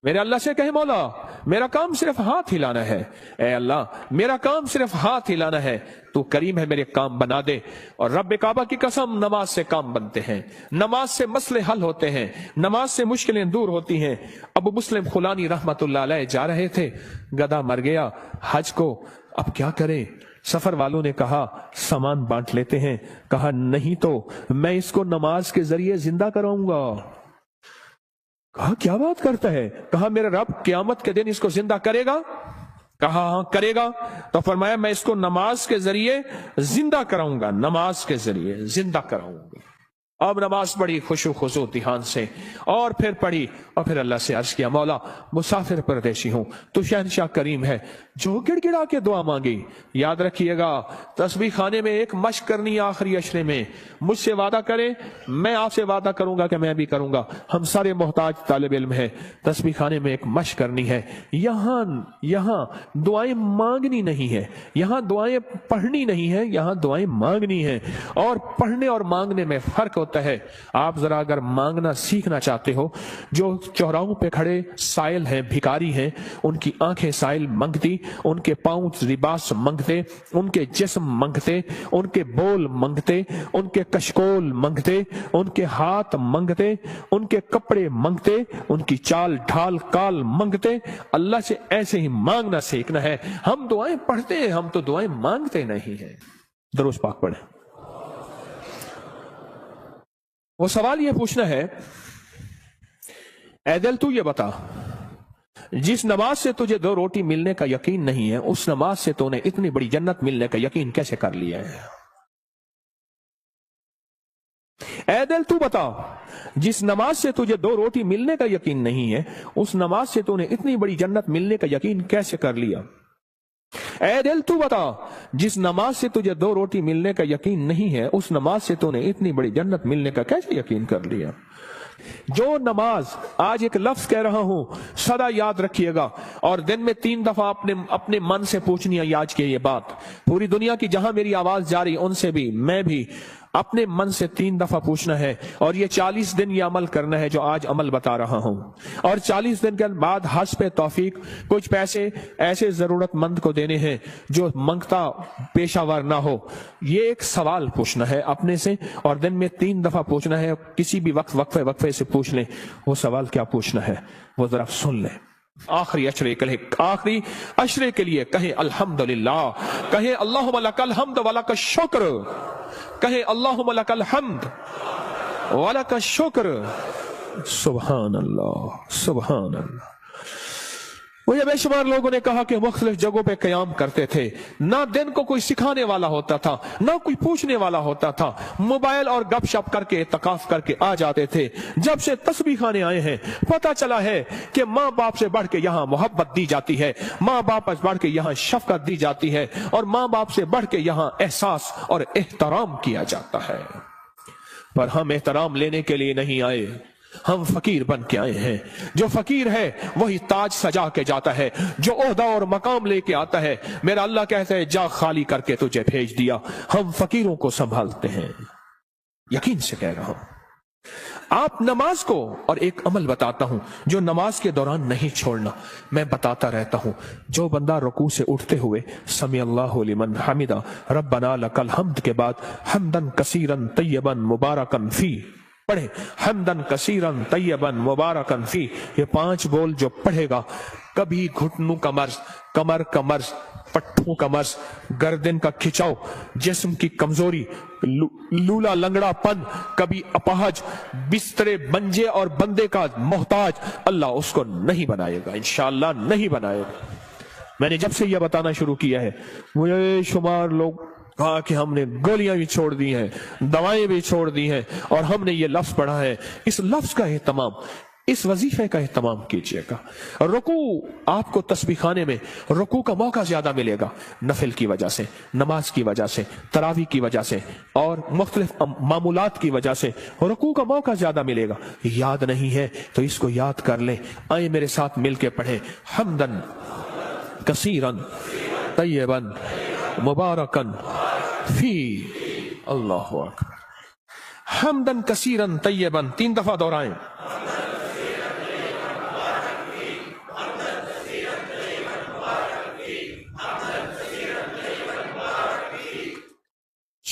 میرے اللہ سے کہے مولا میرا کام صرف ہاتھ ہلانا ہے، اے اللہ میرا کام صرف ہاتھ ہلانا ہے، تو کریم ہے میرے کام بنا دے۔ اور رب کعبہ کی قسم نماز سے کام بنتے ہیں، نماز سے مسئلے حل ہوتے ہیں، نماز سے مشکلیں دور ہوتی ہیں۔ ابو مسلم خولانی رحمت اللہ علیہ جا رہے تھے، گدھا مر گیا حج کو، اب کیا کریں؟ سفر والوں نے کہا سامان بانٹ لیتے ہیں، کہا نہیں تو میں اس کو نماز کے ذریعے زندہ کراؤں گا۔ کہا کیا بات کرتا ہے؟ کہا میرا رب قیامت کے دن اس کو زندہ کرے گا؟ کہا ہاں کرے گا۔ تو فرمایا میں اس کو نماز کے ذریعے زندہ کراؤں گا، نماز کے ذریعے زندہ کراؤں گا۔ اب نماز پڑھی خشوع خضوع دھیان سے، اور پھر پڑھی، اور پھر اللہ سے عرض کیا مولا مسافر پردیسی ہوں، تو شہنشاہ کریم ہے جو گڑ گڑا کے دعا مانگی۔ یاد رکھیے گا تسبیح خانے میں ایک مشق کرنی آخری عشرے میں، مجھ سے وعدہ کرے میں آپ سے وعدہ کروں گا کہ میں بھی کروں گا، ہم سارے محتاج طالب علم ہیں، تسبیح خانے میں ایک مشق کرنی ہے۔ یہاں دعائیں مانگنی نہیں ہے، یہاں دعائیں پڑھنی نہیں ہے، یہاں دعائیں مانگنی ہے، اور پڑھنے اور مانگنے میں فرق ہوتا ہے۔ آپ ذرا اگر مانگنا سیکھنا چاہتے ہو، جو چوراہوں پہ کھڑے سائل ہیں، بھکاری ہیں، ان کی آنکھیں سائل منگتی، ان کے پاؤں لباس منگتے، ان کے جسم منگتے، ان کے بول منگتے، ان کے کشکول منگتے، ان کے ہاتھ منگتے، ان کے کپڑے منگتے، ان کی چال ڈھال کال منگتے۔ اللہ سے ایسے ہی مانگنا سیکھنا ہے۔ ہم دعائیں پڑھتے ہیں، ہم تو دعائیں مانگتے نہیں ہیں۔ درود پاک پڑھیں۔ وہ سوال یہ پوچھنا ہے، اے دل تو یہ بتا جس نماز سے تجھے 2 روٹی ملنے کا یقین نہیں ہے، اس نماز سے تو نے اتنی بڑی جنت ملنے کا یقین کیسے کر لیا ہے؟ اے دل تو بتا جس نماز سے تجھے 2 روٹی ملنے کا یقین نہیں ہے، اس نماز سے تو نے اتنی بڑی جنت ملنے کا یقین کیسے کر لیا؟ اے دل تو بتا جس نماز سے تجھے 2 روٹی ملنے کا یقین نہیں ہے، اس نماز سے تو نے اتنی بڑی جنت ملنے کا کیسے یقین کر لیا؟ جو نماز، آج ایک لفظ کہہ رہا ہوں سدا یاد رکھیے گا، اور دن میں 3 دفعہ اپنے من سے پوچھنی ہے یاد کی یہ بات، پوری دنیا کی جہاں میری آواز جاری ان سے بھی میں بھی اپنے من سے 3 دفعہ پوچھنا ہے، اور یہ 40 دن یہ عمل کرنا ہے جو آج عمل بتا رہا ہوں، اور 40 دن کے بعد حسب توفیق کچھ پیسے ایسے ضرورت مند کو دینے ہیں جو منگتا پیشہ ور نہ ہو۔ یہ ایک سوال پوچھنا ہے اپنے سے، اور دن میں 3 دفعہ پوچھنا ہے، کسی بھی وقت وقفے سے پوچھ لیں وہ سوال کیا پوچھنا ہے، وہ ذرا سن لیں۔ آخری اشرے کے لیے کہیں الحمدللہ، کہیں اللہم لک الحمد ولک الشکر، کہیں اللہم لک الحمد ولک الشکر۔ سبحان اللہ سبحان اللہ۔ وہ یہ بے شمار لوگوں نے کہا کہ مختلف جگہوں پہ قیام کرتے تھے، نہ دن کو کوئی سکھانے والا ہوتا تھا، نہ کوئی پوچھنے والا ہوتا تھا، موبائل اور گپ شپ کر کے اعتکاف کر کے آ جاتے تھے۔ جب سے تسبیح خانے آئے ہیں پتہ چلا ہے کہ ماں باپ سے بڑھ کے یہاں محبت دی جاتی ہے، ماں باپ سے بڑھ کے یہاں شفقت دی جاتی ہے، اور ماں باپ سے بڑھ کے یہاں احساس اور احترام کیا جاتا ہے۔ پر ہم احترام لینے کے لیے نہیں آئے، ہم فقیر بن کے آئے ہیں۔ جو فقیر ہے وہی تاج سجا کے جاتا ہے، جو عہدہ اور مقام لے کے آتا ہے میرا اللہ کہتا ہے جا خالی کر کے تجھے بھیج دیا۔ ہم فقیروں کو سنبھالتے ہیں، یقین سے کہہ رہا ہوں۔ آپ نماز کو، اور ایک عمل بتاتا ہوں جو نماز کے دوران نہیں چھوڑنا، میں بتاتا رہتا ہوں، جو بندہ رکوع سے اٹھتے ہوئے سمی اللہ لمن حمدہ ربنا لک الحمد کے بعد حمدن کثیرن طیبن مبارکن فی پڑھے، حمدن کثیرن طیبن مبارکن فی، یہ 5 بول جو پڑھے گا کبھی گھٹنوں کا مرض، کمر کا مرض، پٹھوں کا مرض، گردن کا کھچاؤ، جسم کی کمزوری، لولا لنگڑا پن، کبھی اپاہج، بسترے بنجے اور بندے کا محتاج، اللہ اس کو نہیں بنائے گا، انشاءاللہ نہیں بنائے گا۔ میں نے جب سے یہ بتانا شروع کیا ہے مجھے شمار لوگ کہا کہ ہم نے گولیاں بھی چھوڑ دی ہیں، دوائیں بھی چھوڑ دی ہیں، اور ہم نے یہ لفظ پڑھا ہے۔ اس لفظ کا اہتمام، اس وظیفے کا اہتمام کیجئے گا۔ رکوع، آپ کو تسبیح خانے میں رکوع کا موقع زیادہ ملے گا، نفل کی وجہ سے، نماز کی وجہ سے، تراویح کی وجہ سے، اور مختلف معمولات کی وجہ سے رکوع کا موقع زیادہ ملے گا۔ یاد نہیں ہے تو اس کو یاد کر لیں، آئیں میرے ساتھ مل کے پڑھیں، حمدن کثیرن طیبن مبارکن فی، اللہ اکبر، حمدن کثیرن طیبن 3 دفعہ دہرائیں،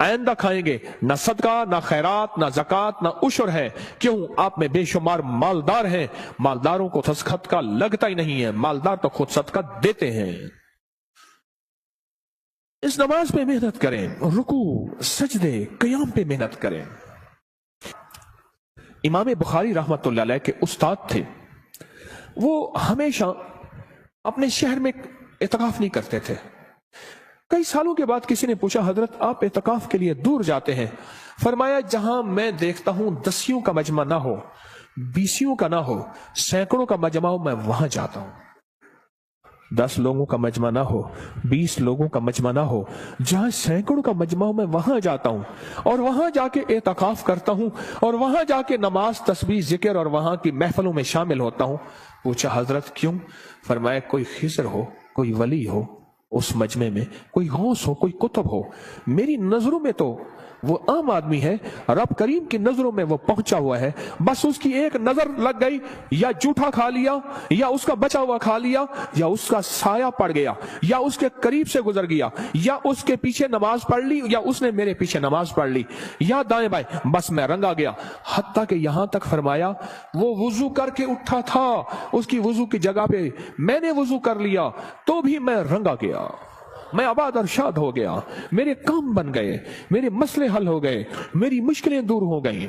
آئندہ کھائیں گے، نہ صدقہ نہ خیرات نہ زکات نہ عشر ہے، کیوں آپ میں بے شمار مالدار ہیں، مالداروں کو صدقہ لگتا ہی نہیں ہے، مالدار تو خود صدقہ دیتے ہیں۔ اس نماز پہ محنت کریں، رکوع سجدے قیام پہ محنت کریں۔ امام بخاری رحمت اللہ علیہ کے استاد تھے، وہ ہمیشہ اپنے شہر میں اعتکاف نہیں کرتے تھے۔ کئی سالوں کے بعد کسی نے پوچھا حضرت آپ اعتکاف کے لیے دور جاتے ہیں؟ فرمایا جہاں میں دیکھتا ہوں 10 کا مجمع نہ ہو، 20 کا نہ ہو، سینکڑوں کا مجمع ہو، میں وہاں جاتا ہوں۔ 10 لوگوں کا مجمع نہ ہو، 20 لوگوں کا مجمع نہ ہو، جہاں سینکڑوں کا مجمع ہو میں وہاں جاتا ہوں اور وہاں جا کے اعتکاف کرتا ہوں اور وہاں جا کے نماز تسبیح ذکر اور وہاں کی محفلوں میں شامل ہوتا ہوں۔ پوچھا حضرت کیوں؟ فرمایا کوئی خضر ہو، کوئی ولی ہو اس مجمع میں، کوئی غوث ہو، کوئی قطب ہو، میری نظروں میں تو وہ عام آدمی ہے، رب کریم کی نظروں میں وہ پہنچا ہوا ہے، بس اس کی ایک نظر لگ گئی، یا جھوٹا کھا لیا، یا اس کا بچا ہوا کھا لیا، یا اس کا سایہ پڑ گیا، یا اس کے قریب سے گزر گیا، یا اس کے پیچھے نماز پڑھ لی، یا اس نے میرے پیچھے نماز پڑھ لی، یا دائیں بائیں، بس میں رنگا گیا۔ حتیٰ کہ یہاں تک فرمایا وہ وضو کر کے اٹھا تھا، اس کی وضو کی جگہ پہ میں نے وضو کر لیا تو بھی میں رنگا گیا، میں آباد اور شاد ہو گیا، میرے کام بن گئے، میرے مسئلے حل ہو گئے، میری مشکلیں دور ہو گئیں۔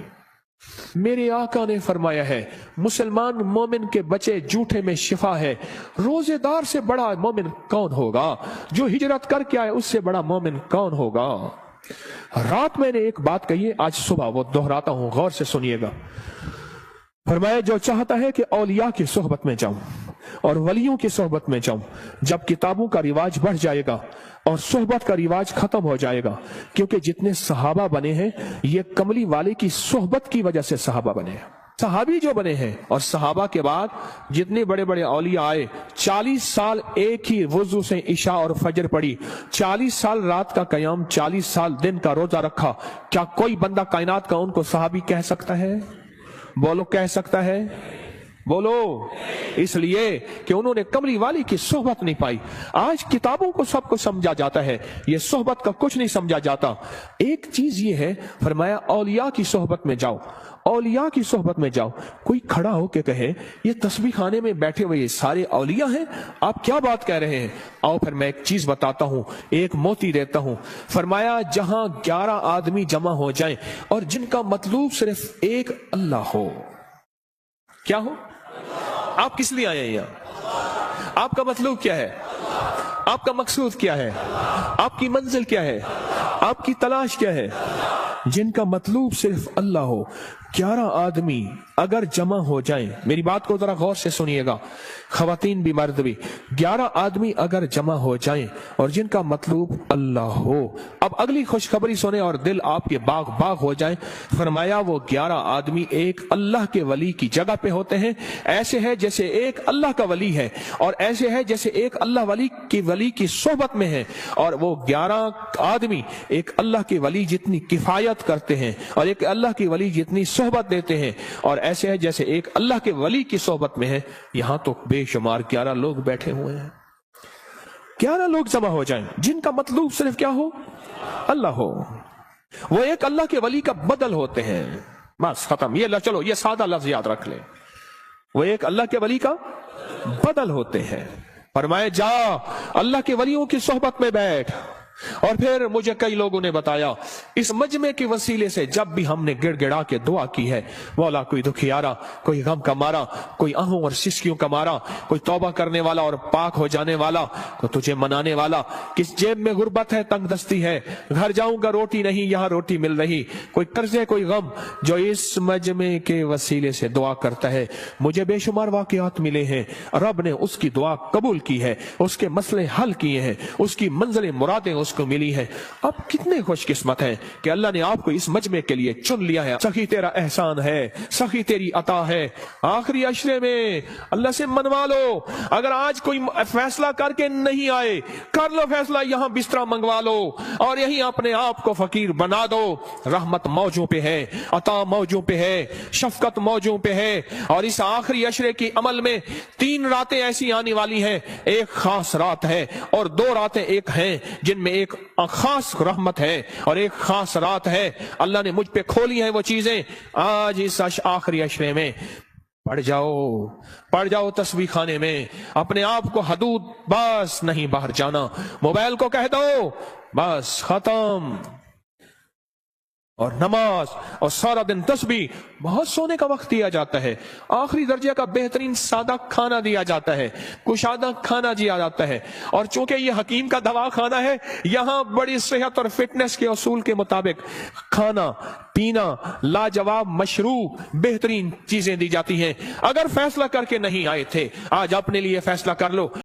میرے آقا نے فرمایا ہے مسلمان مومن کے بچے جھوٹے میں شفا ہے۔ روزے دار سے بڑا مومن کون ہوگا؟ جو ہجرت کر کے آئے اس سے بڑا مومن کون ہوگا؟ رات میں نے ایک بات کہی ہے، آج صبح وہ دہراتا ہوں، غور سے سنیے گا۔ فرمایا جو چاہتا ہے کہ اولیاء کی صحبت میں جاؤں اور ولیوں کی صحبت میں جاؤں، جب کتابوں کا رواج بڑھ جائے گا اور صحبت کا رواج ختم ہو جائے گا، کیونکہ جتنے صحابہ بنے ہیں یہ کملی والے کی صحبت کی وجہ سے صحابہ بنے ہیں، صحابی جو بنے ہیں۔ اور صحابہ کے بعد جتنے بڑے بڑے اولیاء آئے، 40 سال ایک ہی وضو سے عشاء اور فجر پڑھی، 40 سال رات کا قیام، 40 سال دن کا روزہ رکھا، کیا کوئی بندہ کائنات کا ان کو صحابی کہہ سکتا ہے؟ بولو کہہ سکتا ہے؟ بولو۔ اس لیے کہ انہوں نے کملی والی کی صحبت نہیں پائی۔ آج کتابوں کو سب کچھ سمجھا جاتا ہے، یہ صحبت کا کچھ نہیں سمجھا جاتا۔ ایک چیز یہ ہے، فرمایا اولیاء کی صحبت میں جاؤ، اولیاء کی صحبت میں جاؤ۔ کوئی کھڑا ہو کے کہے یہ تسبیح خانے میں بیٹھے ہوئے یہ سارے اولیاء ہیں، آپ کیا بات کہہ رہے ہیں؟ آؤ پھر میں ایک چیز بتاتا ہوں، ایک موتی دیتا ہوں۔ فرمایا جہاں 11 آدمی جمع ہو جائیں اور جن کا مطلوب صرف ایک اللہ ہو، کیا ہو؟ آپ کس لیے آئے ہیں یہاں؟ آپ کا مطلوب کیا ہے؟ آپ کا مقصود کیا ہے؟ آپ کی منزل کیا ہے؟ آپ کی تلاش کیا ہے؟ جن کا مطلوب صرف اللہ ہو، 11 آدمی اگر جمع ہو جائیں، میری بات کو ذرا غور سے سنیے گا، خواتین بھی مرد بھی، 11 آدمی اگر جمع ہو جائیں اور جن کا مطلوب اللہ ہو۔ اب اگلی خوشخبری سنیں اور دل آپ کے باغ باغ ہو جائیں۔ فرمایا وہ 11 آدمی ایک اللہ کے ولی کی جگہ پہ ہوتے ہیں، ایسے ہے جیسے ایک اللہ کا ولی ہے، اور ایسے ہے جیسے ایک اللہ ولی کی صحبت میں ہے، اور وہ 11 آدمی ایک اللہ کے ولی جتنی کفایت کرتے ہیں اور ایک اللہ کے ولی جتنی صحبت دیتے ہیں، اور ایسے ہے جیسے ایک اللہ کے ولی کی صحبت میں ہے۔ یہاں تو بے شمار 11 لوگ بیٹھے ہوئے ہیں، 11 لوگ جمع ہو جائیں جن کا مطلوب صرف کیا ہو؟ اللہ ہو، وہ ایک اللہ کے ولی کا بدل ہوتے ہیں، بس ختم۔ چلو یہ سادہ لفظ یاد رکھ لیں، وہ ایک اللہ کے ولی کا بدل ہوتے ہیں۔ فرمائے جا اللہ کے ولیوں کی صحبت میں بیٹھ۔ اور پھر مجھے کئی لوگوں نے بتایا اس مجمع کے وسیلے سے جب بھی ہم نے گڑ گڑا کے دعا کی ہے، مولا کوئی دکھیارا، کوئی غم کا مارا، کوئی آہوں اور سسکیوں کا مارا، کوئی توبہ کرنے والا اور پاک ہو جانے والا، کوئی تجھے منانے والا، کس جیب میں غربت ہے، تنگ دستی ہے، گھر جاؤں گا روٹی نہیں، یہاں روٹی مل رہی، کوئی قرضے کوئی غم، جو اس مجمع کے وسیلے سے دعا کرتا ہے، مجھے بے شمار واقعات ملے ہیں، رب نے اس کی دعا قبول کی ہے، اس کے مسئلے حل کیے ہیں، اس کی منزلیں مرادیں اس کو ملی ہے۔ اب کتنے خوش قسمت ہیں کہ اللہ نے آپ کو اس مجمع کے لیے چن لیا ہے۔ سخی تیرا احسان ہے، سخی تیری عطا ہے۔ آخری عشرے میں اللہ سے منوا لو، اگر آج کوئی فیصلہ کر کے نہیں آئے، کر لو فیصلہ، یہاں بستر منگوا لو اور یہیں اپنے آپ کو فقیر بنا دو۔ رحمت موجوں پہ ہے، عطا موجوں پہ ہے، شفقت موجوں پہ ہے، اور اس آخری عشرے کی عمل میں 3 راتیں ایسی آنے والی ہیں، ایک خاص رات ہے اور 2 راتیں ایک ہیں جن میں ایک خاص رحمت ہے اور ایک خاص رات ہے، اللہ نے مجھ پہ کھولی ہیں وہ چیزیں آج اس آخری عشرے میں۔ پڑھ جاؤ تسبیح خانے میں، اپنے آپ کو حدود بس نہیں باہر جانا، موبائل کو کہہ دو بس ختم، اور نماز اور سارا دن تسبیح۔ بہت سونے کا وقت دیا جاتا ہے، آخری درجے کا بہترین سادہ کھانا دیا جاتا ہے، کشادہ کھانا دیا جاتا ہے، اور چونکہ یہ حکیم کا دوا کھانا ہے، یہاں بڑی صحت اور فٹنس کے اصول کے مطابق کھانا پینا لاجواب مشروع بہترین چیزیں دی جاتی ہیں۔ اگر فیصلہ کر کے نہیں آئے تھے، آج اپنے لیے فیصلہ کر لو۔